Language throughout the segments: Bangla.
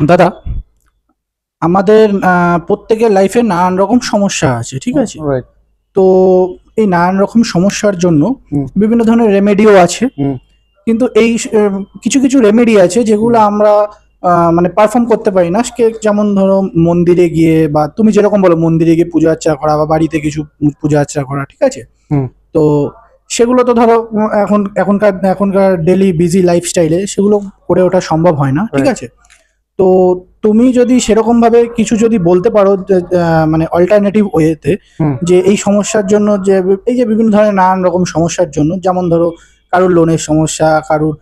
দাদা, আমাদের প্রত্যেকের লাইফে নানান রকম সমস্যা আছে, ঠিক আছে? রাইট। তো এই নানান রকম সমস্যার জন্য হুম। বিভিন্ন ধরনের রেমেডিও আছে। হুম। কিন্তু এই কিছু কিছু রেমেডি আছে যেগুলো আমরা মানে পারফর্ম করতে পারি না। যেমন ধরো মন্দিরে গিয়ে, বা তুমি যেরকম বলো মন্দিরে গিয়ে পূজা আর্চা করা, বা বাড়িতে কিছু পূজা আর্চা করা, ঠিক আছে? হুম। তো সেগুলো তো ধরো এখনকার ডেলি বিজি লাইফস্টাইলে সেগুলো করে ওঠা সম্ভব হয় না, ঠিক Right. আছে? তো তুমি যদি সেরকম ভাবে কিছু যদি বলতে পারো যে, মানে অল্টারনেটিভ ওয়েতে, হুম। যে এই সমস্যার জন্য, যে এই যে বিভিন্ন ধরনের নানান রকম সমস্যার জন্য, যেমন ধরো কারোর লোনের সমস্যা, কারোর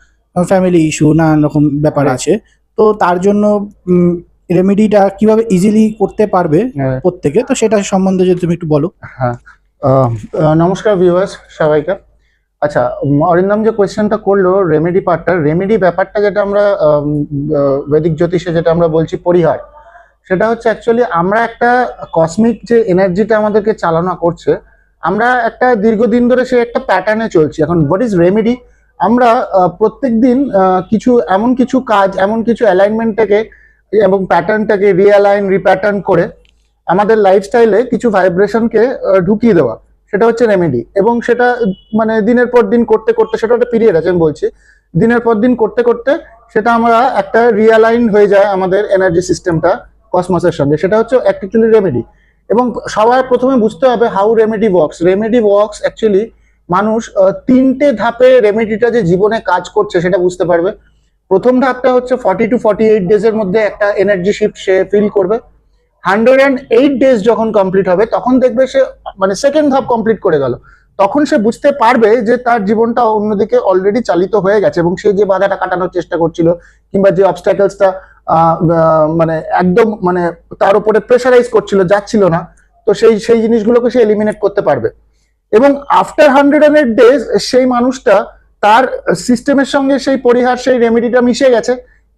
ফ্যামিলি ইস্যু, নানান রকম ব্যাপার Right. আছে। তো তার জন্য রেমেডিটা কিভাবে ইজিলি করতে পারবে Right. প্রত্যেকে, তো সেটা সম্বন্ধে যদি তুমি একটু বলো। হ্যাঁ। নমস্কার ভিউয়ার্স সবাইকে। আচ্ছা, অরিন্দম যে কোয়েশ্চেনটা করলো রেমেডি ব্যাপারটা যেটা আমরা বৈদিক জ্যোতিষে যেটা আমরা বলছি পরিহার, সেটা হচ্ছে অ্যাকচুয়ালি আমরা একটা কসমিক যে এনার্জিটা আমাদেরকে চালনা করছে, আমরা একটা দীর্ঘদিন ধরে সে একটা প্যাটার্নে চলছি। এখন হোয়াট ইজ রেমেডি? আমরা প্রত্যেক দিন এমন কিছু অ্যালাইনমেন্টটাকে এবং প্যাটার্নটাকে রিঅ্যালাইন রিপ্যাটার্ন করে আমাদের লাইফস্টাইলে কিছু ভাইব্রেশনকে ঢুকিয়ে দেওয়া, সেটা হচ্ছে রেমেডি। এবং সেটা মানে দিনের পর দিন করতে করতে, সেটা একটা পিরিয়ড আছে, আমি বলছি দিনের পর দিন করতে করতে সেটা আমরা একটা রিঅ্যালাইন হয়ে যায় আমাদের এনার্জি সিস্টেমটা কসমসের সঙ্গে, সেটা হচ্ছে অ্যাকচুয়ালি রেমেডি। এবং সবার প্রথমে বুঝতে হবে হাউ রেমেডি ওয়ার্কস অ্যাকচুয়ালি। মানুষ তিনটে ধাপে রেমেডিটা যে জীবনে কাজ করছে সেটা বুঝতে পারবে। প্রথম ধাপটা হচ্ছে 40 to 48 ডেজের মধ্যে একটা এনার্জি শিফট সে ফিল করবে। 108 ডেজ যখন কমপ্লিট হবে তখন দেখবে সে মানে সেকেন্ড ধাপ কমপ্লিট করে গেল। তখন সে বুঝতে পারবে যে তার জীবনটা অন্যদিকে অলরেডি চালিত হয়ে গেছে, এবং সে যে বাধাটা কাটানোর চেষ্টা করছিল কিংবা যে অবস্ট্যাকলসটা মানে একদম মানে তার উপরে প্রেসারাইজ করছিল, যাচ্ছিল না, তো সেই জিনিসগুলোকে সে এলিমিনেট করতে পারবে। এবং আফটার 108 ডেজ সেই মানুষটা তার সিস্টেমের সঙ্গে সেই পরিহার, সেই রেমেডিটা মিশে গেছে।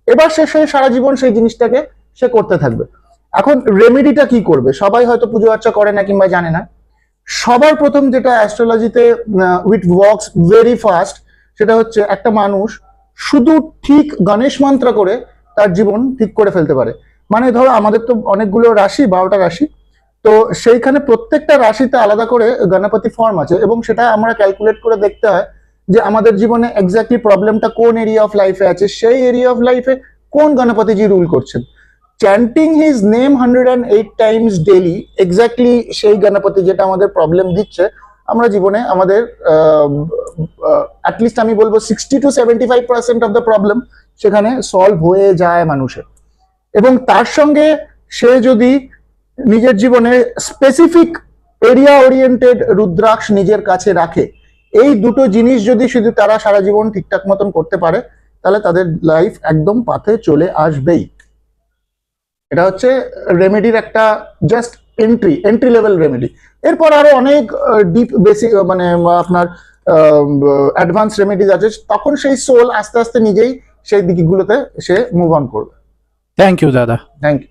এবার সে সারা জীবন সেই জিনিসটাকে সে করতে থাকবে। এখন রেমেডিটা কি করবে? সবাই হয়তো পুজো আর্চা করে না কিংবা জানে না। সবার প্রথম যেটা অ্যাস্ট্রোলজিতে উইথ ওয়ার্কস ভেরি ফাস্ট, সেটা হচ্ছে একটা মানুষ শুধু ঠিক গণেশ মন্ত্র করে তার জীবন ঠিক করে ফেলতে পারে। মানে ধরো আমাদের তো অনেকগুলো রাশি, 12টা রাশি, তো সেইখানে প্রত্যেকটা রাশিতে আলাদা করে গণপতি ফর্ম আছে, এবং সেটা আমরা ক্যালকুলেট করে দেখতে হয় যে আমাদের জীবনে এক্স্যাক্টলি প্রবলেমটা কোন এরিয়া অফ লাইফে আছে, সেই এরিয়া অফ লাইফে কোন গণপতিজি রুল করছেন। Chanting his name 108 Times daily, exactly সেই গণপতি যেটা আমাদের প্রবলেম দিচ্ছে, আমরা জীবনে আমাদের অ্যাটলিস্ট আমি বলবো 60 to 75% অফ দ্য প্রবলেম সেখানে সলভ হয়ে যায় মানুষের। এবং তার সঙ্গে সে যদি নিজের জীবনে স্পেসিফিক এরিয়া ওরিয়েন্টেড রুদ্রাক্ষ নিজের কাছে রাখে, এই দুটো জিনিস যদি শুধু তারা সারা জীবন ঠিকঠাক মতন করতে পারে, তাহলে তাদের লাইফ একদম পাথে চলে আসবেই। এটা হচ্ছে রেমেডির একটা জাস্ট এন্ট্রি লেভেল রেমেডি। এরপর আরো অনেক ডিপ বেসিক মানে আপনার অ্যাডভান্স রেমেডিজ আছে, তখন সেই সোল আস্তে আস্তে নিজেই সেই দিকগুলোতে সে মুভ অন করবে। থ্যাংক ইউ দাদা। Thank you.